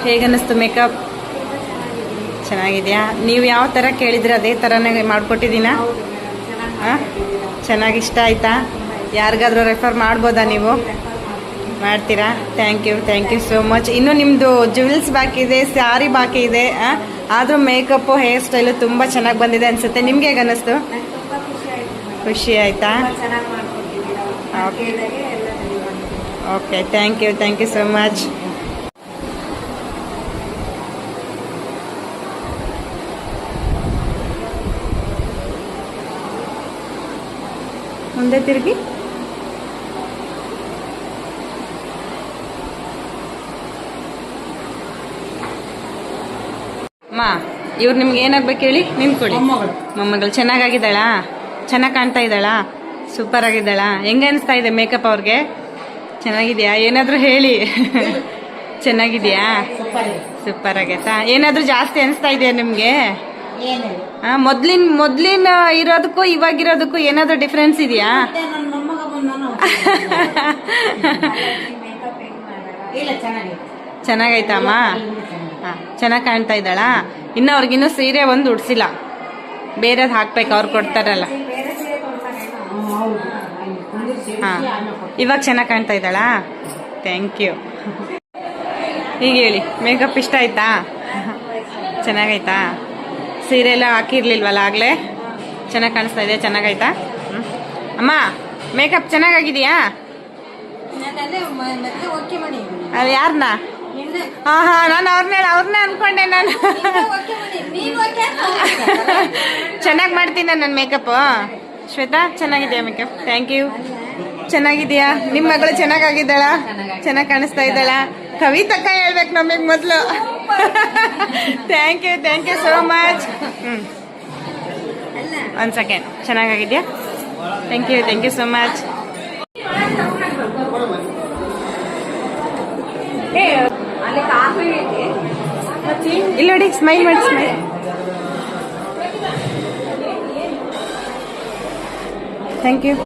ಹೇಗನ್ನಿಸ್ತು makeup? ಚೆನ್ನಾಗಿದೆಯಾ? ನೀವು ಯಾವ ಥರ ಕೇಳಿದ್ರೆ ಅದೇ ಥರನೇ ಮಾಡಿಕೊಟ್ಟಿದ್ದೀನಾ? ಹಾಂ, ಚೆನ್ನಾಗಿ ಇಷ್ಟ ಆಯಿತಾ? ಯಾರಿಗಾದ್ರೂ ರೆಫರ್ ಮಾಡ್ಬೋದಾ ನೀವು? ಮಾಡ್ತೀರಾ? Thank you so much. ಇನ್ನು ನಿಮ್ಮದು ಜ್ಯುವೆಲ್ಸ್ ಬಾಕಿ ಇದೆ, ಸ್ಯಾರಿ ಬಾಕಿ ಇದೆ, ಆದರೂ ಮೇಕಪ್ಪು ಹೇರ್ ಸ್ಟೈಲು ತುಂಬ ಚೆನ್ನಾಗಿ ಬಂದಿದೆ ಅನಿಸುತ್ತೆ. ನಿಮ್ಗೆ ಹೇಗೆ ಅನ್ನಿಸ್ತು? ಖುಷಿ ಆಯಿತಾ? Okay, thank you so much. ಮುಂದೆ ತಿರುಗಿ. ಅಮ್ಮ, ಇವ್ರು ನಿಮ್ಗೆ ಏನಾಗ್ಬೇಕು ಹೇಳಿ? ನಿಂತ್ಕೊಳ್ಳಿ. ಮೊಮ್ಮಗಳು ಚೆನ್ನಾಗಿದ್ದಾಳಾ? ಚೆನ್ನಾಗಿ ಕಾಣ್ತಾ ಇದ್ದಾಳಾ? ಸೂಪರ್ ಆಗಿದ್ದಾಳಾ? ಹೆಂಗೆ ಅನಿಸ್ತಾ ಇದೆ ಮೇಕಪ್ ಅವ್ರಿಗೆ? ಚೆನ್ನಾಗಿದೆಯಾ? ಏನಾದರೂ ಹೇಳಿ. ಚೆನ್ನಾಗಿದೆಯಾ? ಸೂಪರ್ ಆಗೈತಾ? ಏನಾದರೂ ಜಾಸ್ತಿ ಅನಿಸ್ತಾ ಇದೆಯಾ ನಿಮಗೆ? ಮೊದ್ಲಿನ ಇರೋದಕ್ಕೂ ಇವಾಗಿರೋದಕ್ಕೂ ಏನಾದರೂ ಡಿಫ್ರೆನ್ಸ್ ಇದೆಯಾ? ಚೆನ್ನಾಗೈತಮ್ಮ? ಹಾಂ, ಚೆನ್ನಾಗಿ ಕಾಣ್ತಾ ಇದ್ದಾಳಾ? ಇನ್ನು ಅವ್ರಿಗಿನ್ನೂ ಸೀರೆ ಒಂದು ಉಡ್ಸಿಲ್ಲ, ಬೇರೆದು ಹಾಕ್ಬೇಕು, ಅವ್ರು ಕೊಡ್ತಾರಲ್ಲ. ಹಾಂ, ಇವಾಗ ಚೆನ್ನಾಗಿ ಕಾಣ್ತಾ ಇದ್ದಾಳಾ? Thank you. ಈಗ ಹೇಳಿ, ಮೇಕಪ್ ಇಷ್ಟ ಆಯ್ತಾ? ಚೆನ್ನಾಗೈತಾ? ಸೀರೆ ಎಲ್ಲ ಹಾಕಿರ್ಲಿಲ್ವಲ್ಲ ಆಗಲೇ? ಚೆನ್ನಾಗಿ ಕಾಣಿಸ್ತಾ ಇದೆ? ಚೆನ್ನಾಗಾಯ್ತಾ? ಅಮ್ಮ, ಮೇಕಪ್ ಚೆನ್ನಾಗಾಗಿದೆಯಾ? ಅದು ಯಾರನ್ನ? ಹಾಂ, ನಾನು ಅವ್ರನ್ನೇ ಅನ್ಕೊಂಡೆ. ನಾನು ಚೆನ್ನಾಗಿ ಮಾಡ್ತೀನಿ ನನ್ನ ಮೇಕಪ್. ಶ್ವೇತಾ, ಚೆನ್ನಾಗಿದೆಯಾ ಮೇಕಪ್? Thank you. ಚೆನ್ನಾಗಿದೆಯಾ? ನಿಮ್ಮ ಮಗಳು ಚೆನ್ನಾಗಿದ್ದಾಳ? ಚೆನ್ನಾಗಿ ಕಾಣಿಸ್ತಾ ಇದ್ದಾಳ? ಕವಿತಕ್ಕ ಹೇಳ್ಬೇಕು ನಮಗೆ ಮೊದಲು. Thank you so much. ಒಂದು ಸೆಕೆಂಡ್. ಚೆನ್ನಾಗಿದೆಯಾ? Thank you so much. ಇಲ್ಲಿ ನೋಡಿ, ಸ್ಮೈಲ್ ಮಾಡಿ, ಸ್ಮೈಲ್. Thank you.